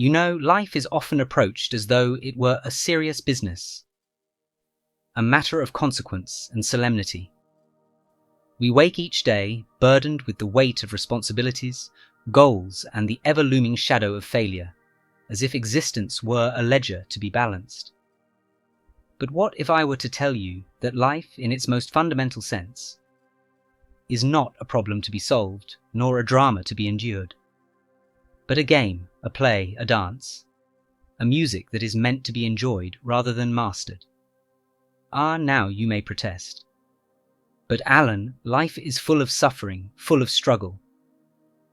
You know, life is often approached as though it were a serious business, a matter of consequence and solemnity. We wake each day burdened with the weight of responsibilities, goals, and the ever-looming shadow of failure, as if existence were a ledger to be balanced. But what if I were to tell you that life, in its most fundamental sense, is not a problem to be solved, nor a drama to be endured, but a game, a play, a dance, a music that is meant to be enjoyed rather than mastered? Ah, now you may protest. But Alan, life is full of suffering, full of struggle.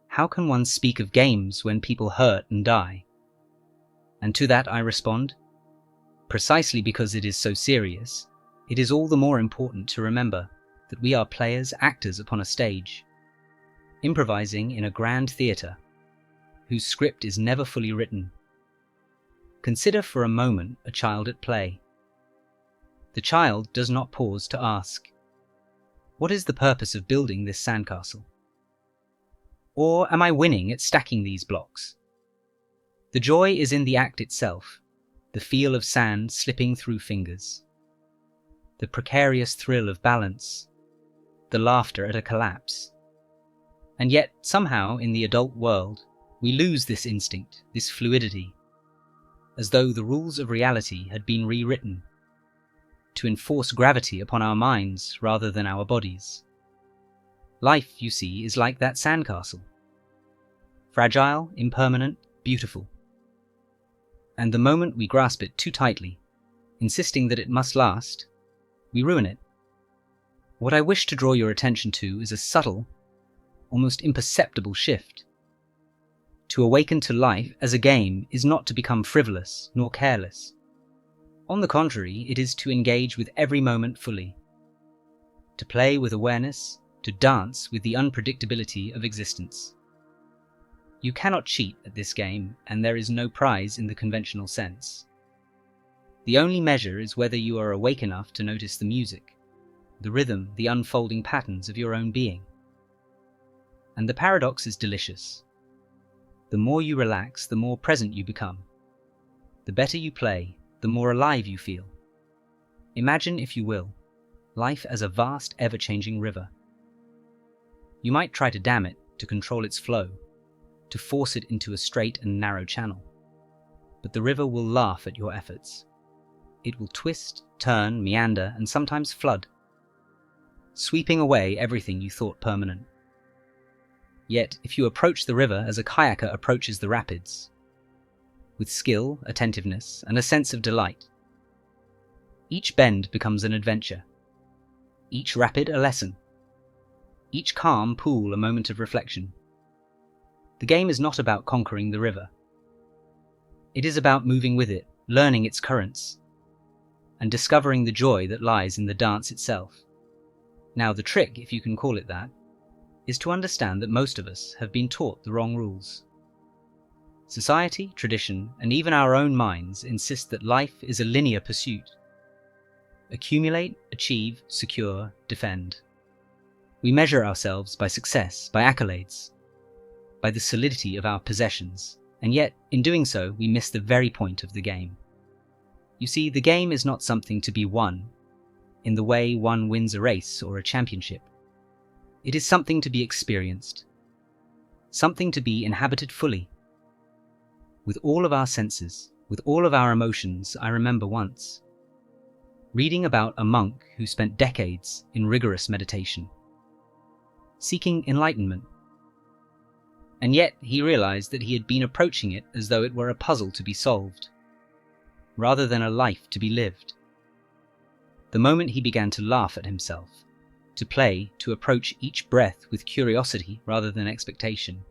How can one speak of games when people hurt and die? And to that I respond, precisely because it is so serious, it is all the more important to remember that we are players, actors upon a stage, improvising in a grand theatre, whose script is never fully written. Consider for a moment a child at play. The child does not pause to ask, what is the purpose of building this sandcastle? Or am I winning at stacking these blocks? The joy is in the act itself, the feel of sand slipping through fingers, the precarious thrill of balance, the laughter at a collapse. And yet, somehow, in the adult world, we lose this instinct, this fluidity, as though the rules of reality had been rewritten to enforce gravity upon our minds rather than our bodies. Life, you see, is like that sandcastle. Fragile, impermanent, beautiful. And the moment we grasp it too tightly, insisting that it must last, we ruin it. What I wish to draw your attention to is a subtle, almost imperceptible shift. To awaken to life as a game is not to become frivolous nor careless. On the contrary, it is to engage with every moment fully, to play with awareness, to dance with the unpredictability of existence. You cannot cheat at this game, and there is no prize in the conventional sense. The only measure is whether you are awake enough to notice the music, the rhythm, the unfolding patterns of your own being. And the paradox is delicious. The more you relax, the more present you become. The better you play, the more alive you feel. Imagine, if you will, life as a vast, ever-changing river. You might try to dam it, to control its flow, to force it into a straight and narrow channel. But the river will laugh at your efforts. It will twist, turn, meander, and sometimes flood, sweeping away everything you thought permanent. Yet, if you approach the river as a kayaker approaches the rapids, with skill, attentiveness, and a sense of delight, each bend becomes an adventure, each rapid a lesson, each calm pool a moment of reflection. The game is not about conquering the river. It is about moving with it, learning its currents, and discovering the joy that lies in the dance itself. Now, the trick, if you can call it that, is to understand that most of us have been taught the wrong rules. Society, tradition, and even our own minds insist that life is a linear pursuit. Accumulate, achieve, secure, defend. We measure ourselves by success, by accolades, by the solidity of our possessions, and yet, in doing so, we miss the very point of the game. You see, the game is not something to be won in the way one wins a race or a championship. It is something to be experienced, something to be inhabited fully. With all of our senses, with all of our emotions. I remember once reading about a monk who spent decades in rigorous meditation, seeking enlightenment. And yet he realized that he had been approaching it as though it were a puzzle to be solved, rather than a life to be lived. The moment he began to laugh at himself, to play, to approach each breath with curiosity rather than expectation,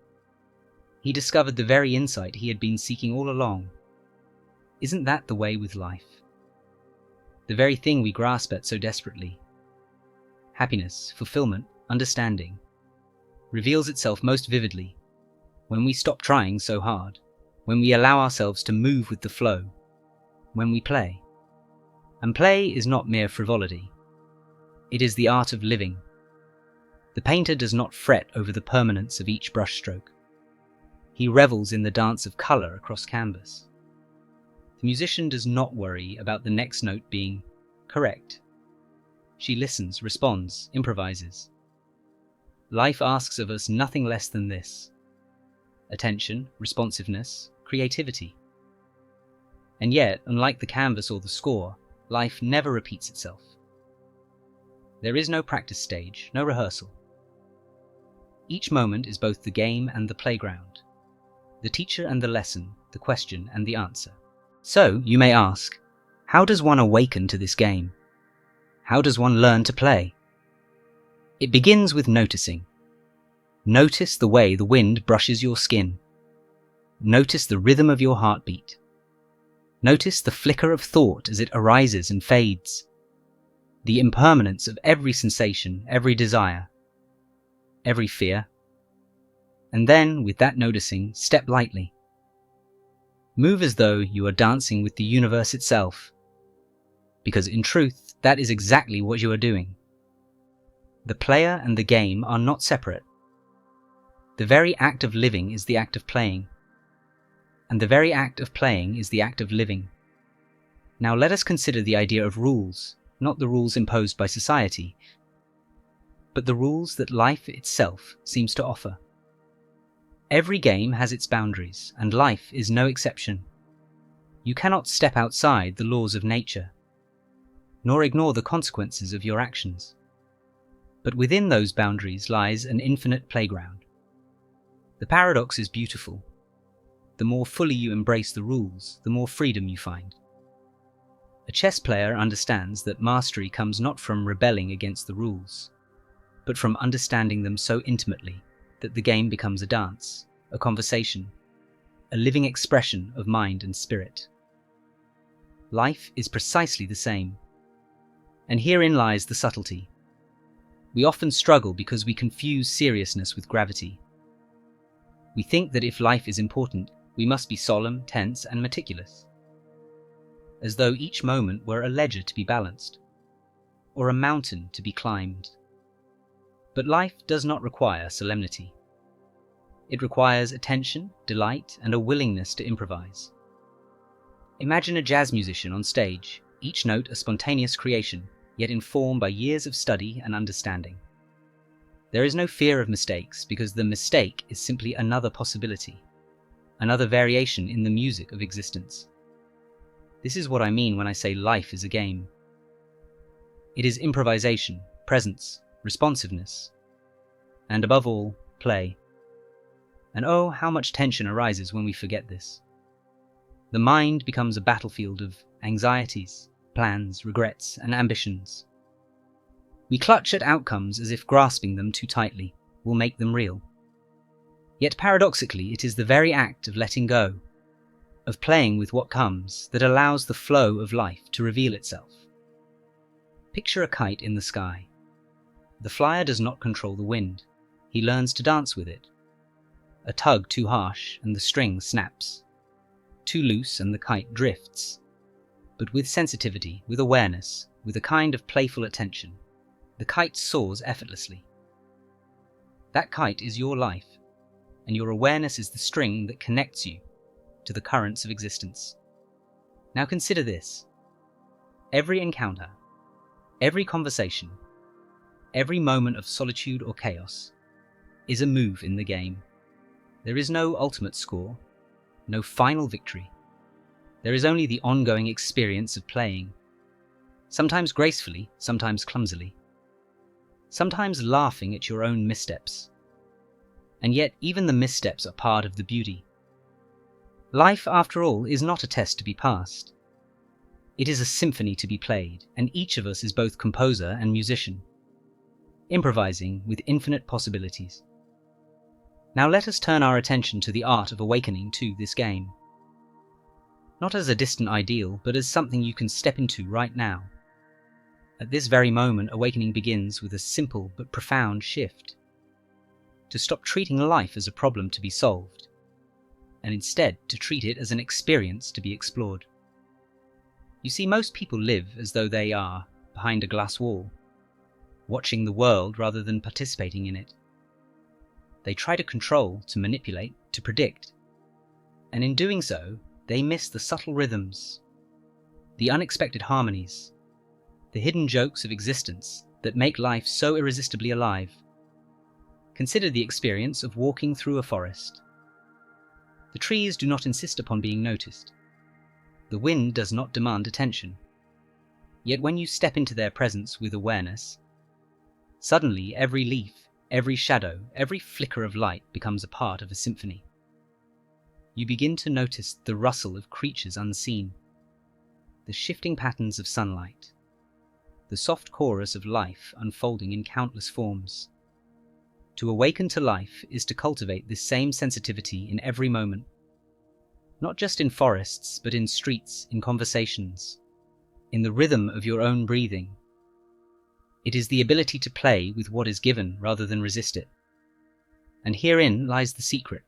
he discovered the very insight he had been seeking all along. Isn't that the way with life? The very thing we grasp at so desperately. Happiness, fulfillment, understanding, reveals itself most vividly when we stop trying so hard, when we allow ourselves to move with the flow, when we play. And play is not mere frivolity. It is the art of living. The painter does not fret over the permanence of each brushstroke. He revels in the dance of colour across canvas. The musician does not worry about the next note being correct. She listens, responds, improvises. Life asks of us nothing less than this: attention, responsiveness, creativity. And yet, unlike the canvas or the score, life never repeats itself. There is no practice stage, no rehearsal. Each moment is both the game and the playground, the teacher and the lesson, the question and the answer. So, you may ask, how does one awaken to this game? How does one learn to play? It begins with noticing. Notice the way the wind brushes your skin. Notice the rhythm of your heartbeat. Notice the flicker of thought as it arises and fades. The impermanence of every sensation, every desire, every fear. And then, with that noticing, step lightly. Move as though you are dancing with the universe itself. Because in truth, that is exactly what you are doing. The player and the game are not separate. The very act of living is the act of playing. And the very act of playing is the act of living. Now let us consider the idea of rules, not the rules imposed by society, but the rules that life itself seems to offer. Every game has its boundaries, and life is no exception. You cannot step outside the laws of nature, nor ignore the consequences of your actions. But within those boundaries lies an infinite playground. The paradox is beautiful. The more fully you embrace the rules, the more freedom you find. A chess player understands that mastery comes not from rebelling against the rules, but from understanding them so intimately that the game becomes a dance, a conversation, a living expression of mind and spirit. Life is precisely the same. And herein lies the subtlety. We often struggle because we confuse seriousness with gravity. We think that if life is important, we must be solemn, tense, and meticulous, as though each moment were a ledger to be balanced, or a mountain to be climbed. But life does not require solemnity. It requires attention, delight, and a willingness to improvise. Imagine a jazz musician on stage, each note a spontaneous creation, yet informed by years of study and understanding. There is no fear of mistakes, because the mistake is simply another possibility, another variation in the music of existence. This is what I mean when I say life is a game. It is improvisation, presence, responsiveness, and above all, play. And oh, how much tension arises when we forget this. The mind becomes a battlefield of anxieties, plans, regrets, and ambitions. We clutch at outcomes as if grasping them too tightly will make them real. Yet paradoxically, it is the very act of letting go, of playing with what comes, that allows the flow of life to reveal itself. Picture a kite in the sky. The flyer does not control the wind. He learns to dance with it. A tug too harsh and the string snaps. Too loose and the kite drifts. But with sensitivity, with awareness, with a kind of playful attention, the kite soars effortlessly. That kite is your life, and your awareness is the string that connects you to the currents of existence. Now consider this. Every encounter, every conversation, every moment of solitude or chaos is a move in the game. There is no ultimate score, no final victory. There is only the ongoing experience of playing, sometimes gracefully, sometimes clumsily, sometimes laughing at your own missteps. And yet even the missteps are part of the beauty. Life, after all, is not a test to be passed. It is a symphony to be played, and each of us is both composer and musician, improvising with infinite possibilities. Now let us turn our attention to the art of awakening to this game. Not as a distant ideal, but as something you can step into right now. At this very moment, awakening begins with a simple but profound shift. To stop treating life as a problem to be solved, and instead to treat it as an experience to be explored. You see, most people live as though they are behind a glass wall, watching the world rather than participating in it. They try to control, to manipulate, to predict. And in doing so, they miss the subtle rhythms, the unexpected harmonies, the hidden jokes of existence that make life so irresistibly alive. Consider the experience of walking through a forest. The trees do not insist upon being noticed. The wind does not demand attention. Yet when you step into their presence with awareness, suddenly every leaf, every shadow, every flicker of light becomes a part of a symphony. You begin to notice the rustle of creatures unseen, the shifting patterns of sunlight, the soft chorus of life unfolding in countless forms. To awaken to life is to cultivate this same sensitivity in every moment, not just in forests, but in streets, in conversations, in the rhythm of your own breathing. It is the ability to play with what is given rather than resist it. And herein lies the secret.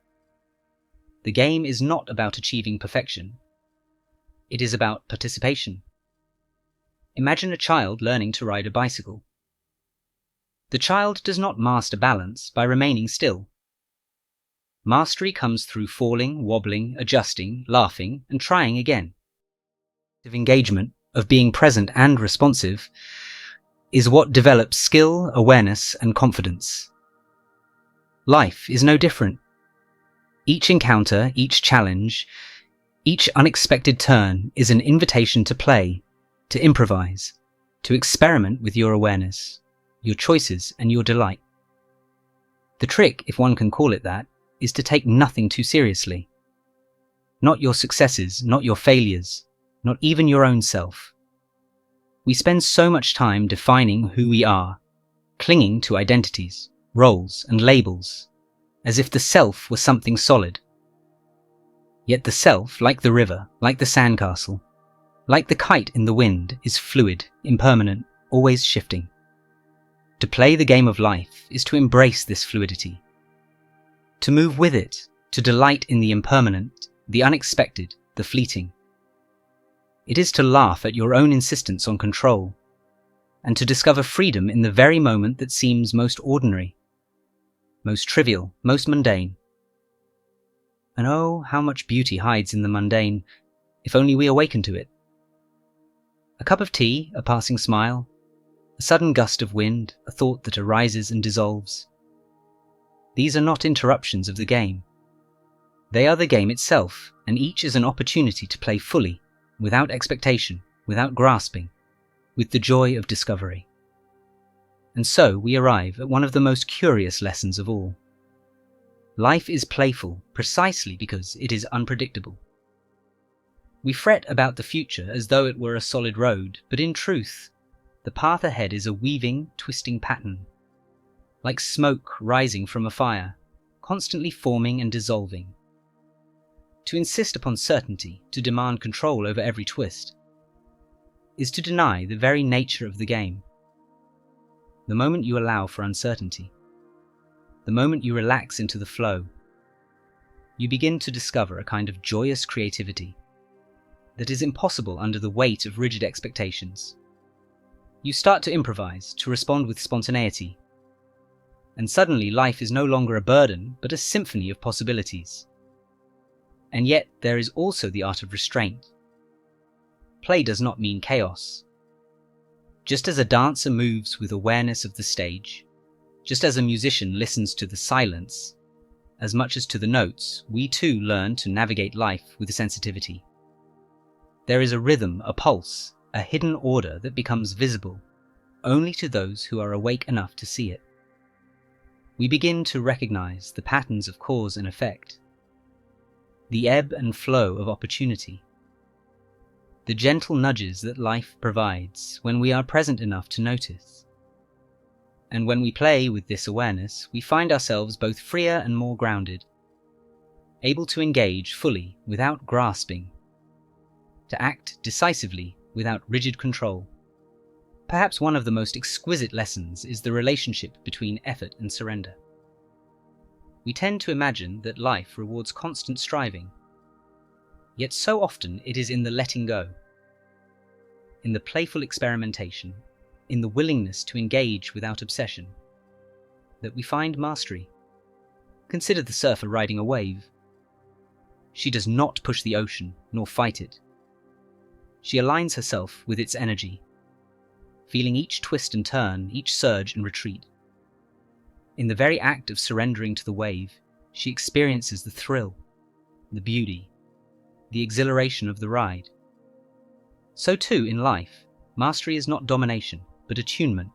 The game is not about achieving perfection. It is about participation. Imagine a child learning to ride a bicycle. The child does not master balance by remaining still. Mastery comes through falling, wobbling, adjusting, laughing, and trying again. Of engagement, of being present and responsive, is what develops skill, awareness, and confidence. Life is no different. Each encounter, each challenge, each unexpected turn is an invitation to play, to improvise, to experiment with your awareness, your choices, and your delight. The trick, if one can call it that, is to take nothing too seriously. Not your successes, not your failures, not even your own self. We spend so much time defining who we are, clinging to identities, roles, and labels, as if the self were something solid. Yet the self, like the river, like the sandcastle, like the kite in the wind, is fluid, impermanent, always shifting. To play the game of life is to embrace this fluidity, to move with it, to delight in the impermanent, the unexpected, the fleeting. It is to laugh at your own insistence on control, and to discover freedom in the very moment that seems most ordinary, most trivial, most mundane. And oh, how much beauty hides in the mundane, if only we awaken to it. A cup of tea, a passing smile, a sudden gust of wind, a thought that arises and dissolves. These are not interruptions of the game. They are the game itself, and each is an opportunity to play fully, without expectation, without grasping, with the joy of discovery. And so we arrive at one of the most curious lessons of all. Life is playful precisely because it is unpredictable. We fret about the future as though it were a solid road, but in truth, the path ahead is a weaving, twisting pattern, like smoke rising from a fire, constantly forming and dissolving. To insist upon certainty, to demand control over every twist, is to deny the very nature of the game. The moment you allow for uncertainty, the moment you relax into the flow, you begin to discover a kind of joyous creativity that is impossible under the weight of rigid expectations. You start to improvise, to respond with spontaneity, and suddenly life is no longer a burden, but a symphony of possibilities. And yet there is also the art of restraint. Play does not mean chaos. Just as a dancer moves with awareness of the stage, just as a musician listens to the silence, as much as to the notes, we too learn to navigate life with sensitivity. There is a rhythm, a pulse, a hidden order that becomes visible only to those who are awake enough to see it. We begin to recognize the patterns of cause and effect, the ebb and flow of opportunity, the gentle nudges that life provides when we are present enough to notice. And when we play with this awareness, we find ourselves both freer and more grounded, able to engage fully without grasping, to act decisively without rigid control. Perhaps one of the most exquisite lessons is the relationship between effort and surrender. We tend to imagine that life rewards constant striving, yet so often it is in the letting go, in the playful experimentation, in the willingness to engage without obsession, that we find mastery. Consider the surfer riding a wave. She does not push the ocean, nor fight it. She aligns herself with its energy, feeling each twist and turn, each surge and retreat. In the very act of surrendering to the wave, she experiences the thrill, the beauty, the exhilaration of the ride. So too in life, mastery is not domination, but attunement,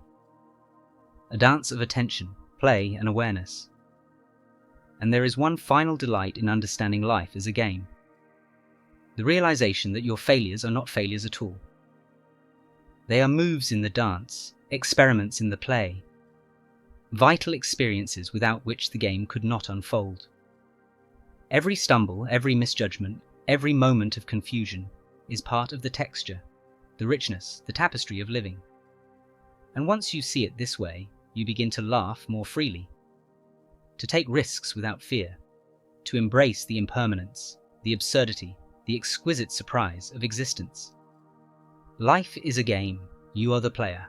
a dance of attention, play and awareness. And there is one final delight in understanding life as a game. The realization that your failures are not failures at all. They are moves in the dance, experiments in the play, vital experiences without which the game could not unfold. Every stumble, every misjudgment, every moment of confusion is part of the texture, the richness, the tapestry of living. And once you see it this way, you begin to laugh more freely, to take risks without fear, to embrace the impermanence, the absurdity, the exquisite surprise of existence. Life is a game, you are the player.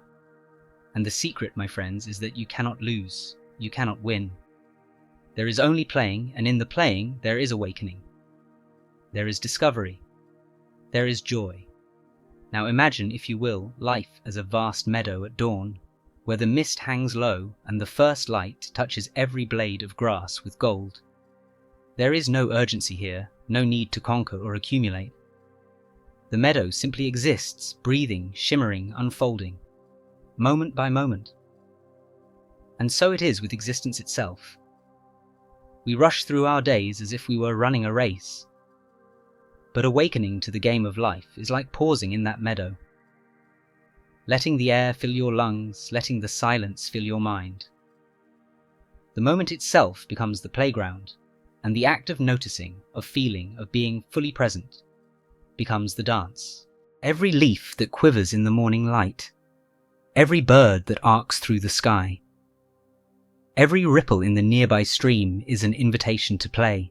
And the secret, my friends, is that you cannot lose, you cannot win. There is only playing, and in the playing there is awakening. There is discovery. There is joy. Now imagine, if you will, life as a vast meadow at dawn, where the mist hangs low and the first light touches every blade of grass with gold. There is no urgency here, no need to conquer or accumulate. The meadow simply exists, breathing, shimmering, unfolding, moment by moment. And so it is with existence itself. We rush through our days as if we were running a race. But awakening to the game of life is like pausing in that meadow, letting the air fill your lungs, letting the silence fill your mind. The moment itself becomes the playground, and the act of noticing, of feeling, of being fully present becomes the dance. Every leaf that quivers in the morning light, every bird that arcs through the sky, every ripple in the nearby stream is an invitation to play.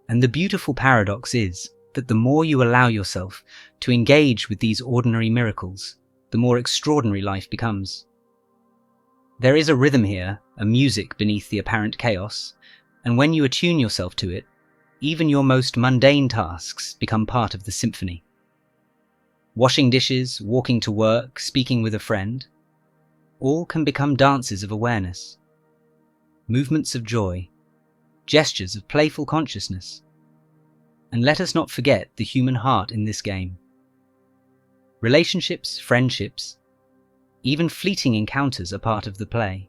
And the beautiful paradox is that the more you allow yourself to engage with these ordinary miracles, the more extraordinary life becomes. There is a rhythm here, a music beneath the apparent chaos, and when you attune yourself to it, even your most mundane tasks become part of the symphony. Washing dishes, walking to work, speaking with a friend, all can become dances of awareness, movements of joy, gestures of playful consciousness. And let us not forget the human heart in this game. Relationships, friendships, even fleeting encounters are part of the play.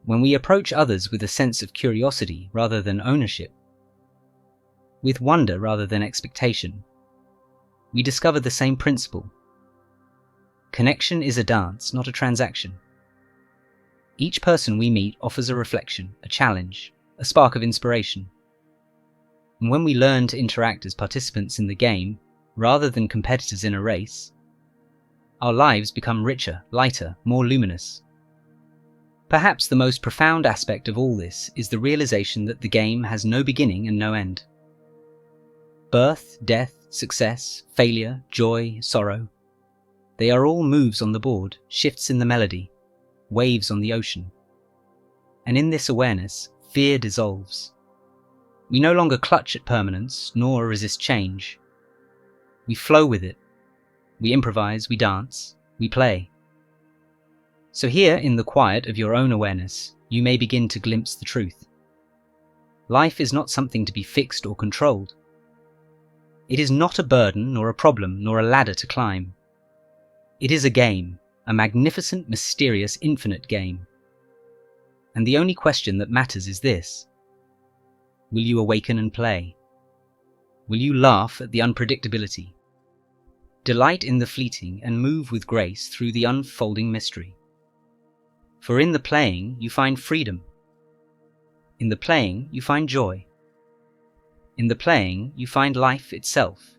When we approach others with a sense of curiosity rather than ownership, with wonder rather than expectation, we discover the same principle. Connection is a dance, not a transaction. Each person we meet offers a reflection, a challenge, a spark of inspiration. And when we learn to interact as participants in the game, rather than competitors in a race, our lives become richer, lighter, more luminous. Perhaps the most profound aspect of all this is the realization that the game has no beginning and no end. Birth, death, success, failure, joy, sorrow, they are all moves on the board, shifts in the melody, waves on the ocean. And in this awareness, fear dissolves. We no longer clutch at permanence, nor resist change. We flow with it. We improvise, we dance, we play. So here, in the quiet of your own awareness, you may begin to glimpse the truth. Life is not something to be fixed or controlled. It is not a burden, nor a problem, nor a ladder to climb. It is a game, a magnificent, mysterious, infinite game. And the only question that matters is this: will you awaken and play? Will you laugh at the unpredictability, delight in the fleeting, and move with grace through the unfolding mystery? For in the playing you find freedom. In the playing you find joy. In the playing you find life itself.